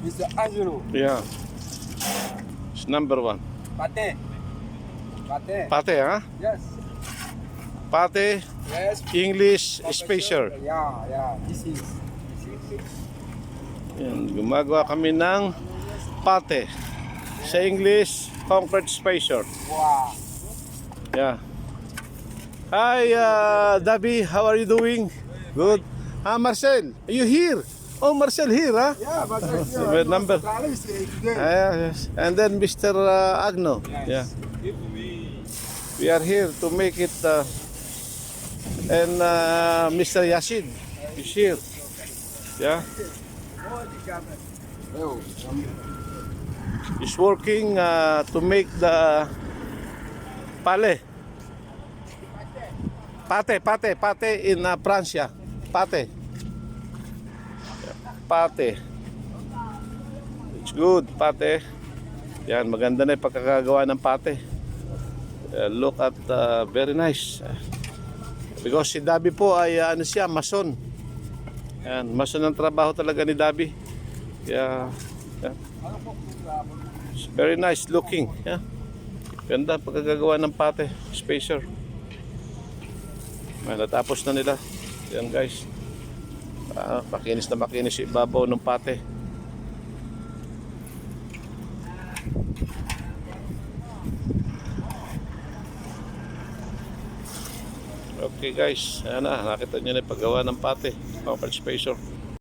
Mr. Angelo. Yeah. It's number one. Pate. Pate. Pate, ha? Yes. Pate, Yes. English, spacer. Yeah. This is. Yan, gumagawa kami ng pate. Sa English, concrete spacer. Wow. Yeah. Hi, Dabi. How are you doing? Good. Marcel, are you here? Oh, Marcel here, huh? Yeah, but The number. today. Yes. And then Mr. Agno. Yeah. We are here to make it. And Mr. Yasid is here. Yeah. He's working to make the pale. Pate in Francia. Pate. It's good, pate. Yan, maganda na yung pagkakagawa ng pate. Look at, very nice. Because si Dabi po ay ano siya, mason. Yan, mason ang trabaho talaga ni Dabi. Yeah. It's very nice looking. Yeah. Ganda pagkakagawa ng pate, spacer. Natapos na nila. Yan guys. Makinis na makinis yung ibabaw ng pate. Okay guys, ayan na, nakita nyo na yung paggawa ng pate, concrete spacer.